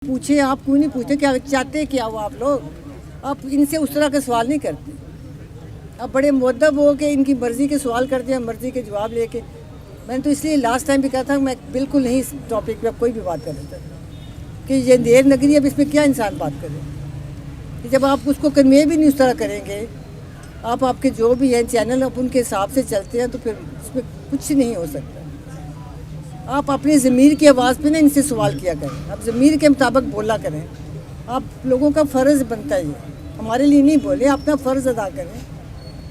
पूछे आप क्यों नहीं पूछते क्या चाहते क्या हो आप लोग। आप इनसे उस तरह के सवाल नहीं करते। आप बड़े मुअद्दब हो के इनकी मर्ज़ी के सवाल करते हैं, मर्ज़ी के जवाब लेके। मैंने तो इसलिए लास्ट टाइम भी कहा था मैं बिल्कुल नहीं इस टॉपिक पे कोई भी बात कर रहा था कि ये देर नगरी अब इसमें क्या इंसान बात करे कि जब आप उसको कन्वे भी नहीं उस तरह करेंगे। आप आपके जो भी हैं चैनल आप उनके हिसाब से चलते हैं तो फिर इसमें कुछ नहीं हो सकता। आप अपनी ज़मीर की आवाज़ पे ना इनसे सवाल किया करें, आप ज़मीर के मुताबिक बोला करें। आप लोगों का फ़र्ज़ बनता है, ये हमारे लिए नहीं बोले, अपना फ़र्ज़ अदा करें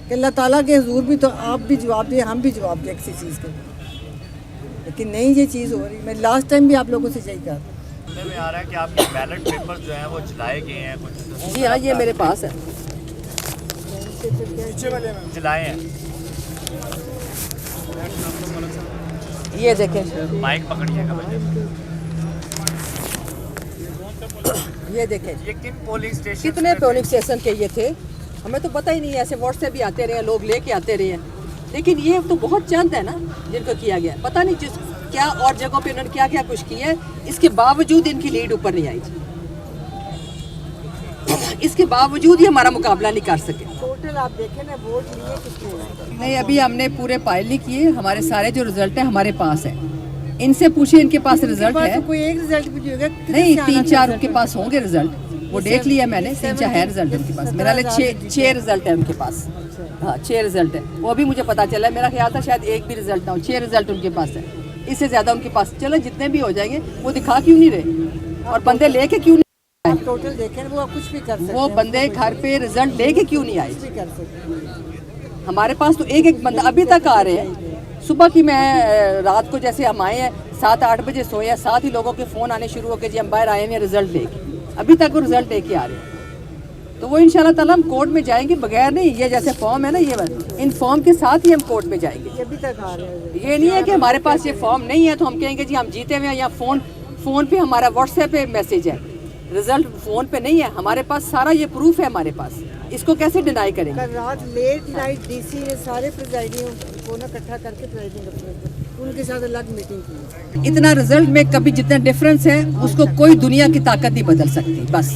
कि अल्लाह ताला के हुज़ूर भी तो आप भी जवाब दें, हम भी जवाब दें किसी चीज़ के। लेकिन नहीं ये चीज़ हो रही। मैं लास्ट टाइम भी आप लोगों से यही कहा था। सुनने में आ रहा है कि आपके बैलेट पेपर्स जो हैं वो जलाए गए हैं कुछ। जी हाँ, ये मेरे पास है, जलाए हैं। ये देखें, माइक पकड़िएगा भैया। ये देखें ये किन पोलिंग स्टेशन कितने पोलिंग स्टेशन के ये थे, हमें तो पता ही नहीं है। ऐसे व्हाट्सएप भी आते रहे, लोग लेके आते रहे हैं, लेकिन ये तो बहुत चंद है ना जिनको किया गया। पता नहीं जिस क्या और जगहों पे उन्होंने क्या क्या कुछ किया है, इसके बावजूद इनकी लीड ऊपर नहीं आई। इसके बावजूद ही हमारा मुकाबला नहीं कर सके। टोटल आप देखें ना वोट लिए कितने। नहीं, अभी हमने पूरे फाइल नहीं किए, हमारे सारे जो रिजल्ट है हमारे पास है। इनसे पूछिए, इनके पास रिजल्ट है? कोई एक रिजल्ट भी होगा नहीं, 3-4 उनके पास होंगे रिजल्ट, वो देख लिया मैंने। 3-4 है रिजल्ट उनके पास। मेरा 6 रिजल्ट है उनके पास। हाँ, 6 रिजल्ट है, वो भी मुझे पता चला। मेरा ख्याल था शायद एक भी रिजल्ट ना हो। 6 रिजल्ट उनके पास है, इससे ज्यादा उनके पास। चलो जितने भी हो जाएंगे, वो दिखा क्यों नहीं रहे और बंदे लेके क्यों नहीं? टोटल देखें वो आप कुछ भी कर सकते वो बंदे घर पे रिजल्ट लेके क्यों नहीं आए? भी कर सकते। हमारे पास तो एक एक बंदा अभी तक आ रहे हैं। सुबह की मैं रात को जैसे हम आए हैं 7-8 बजे सोए हैं, साथ ही लोगों के फ़ोन आने शुरू हो गए, जी हम बाहर आए हैं रिजल्ट लेके। अभी तक वो रिजल्ट लेके आ रहे हैं। तो वो इंशाल्लाह ताला हम कोर्ट में जाएंगे, बगैर नहीं। ये जैसे फॉर्म है ना, ये इन फॉर्म के साथ ही हम कोर्ट में जाएंगे। ये अभी तक आ रहे हैं। ये नहीं है कि हमारे पास ये फॉर्म नहीं है तो हम कहेंगे जी हम जीते हुए हैं, या फ़ोन पे हमारा व्हाट्सएप पे मैसेज है, रिजल्ट फ़ोन पे नहीं है। हमारे पास सारा ये प्रूफ है हमारे पास, इसको कैसे डिनाई करेंगे? कल रात लेट नाइट डीसी ने सारे प्रिजाइडिंग को ना इकट्ठा करके प्रिजाइडिंग अफसर उनके साथ अलग मीटिंग की। इतना रिजल्ट में कभी जितना डिफरेंस है उसको कोई दुनिया की ताकत नहीं बदल सकती। बस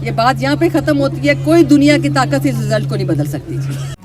ये बात यहाँ पे ख़त्म होती है, कोई दुनिया की ताकत इस रिजल्ट को नहीं बदल सकती।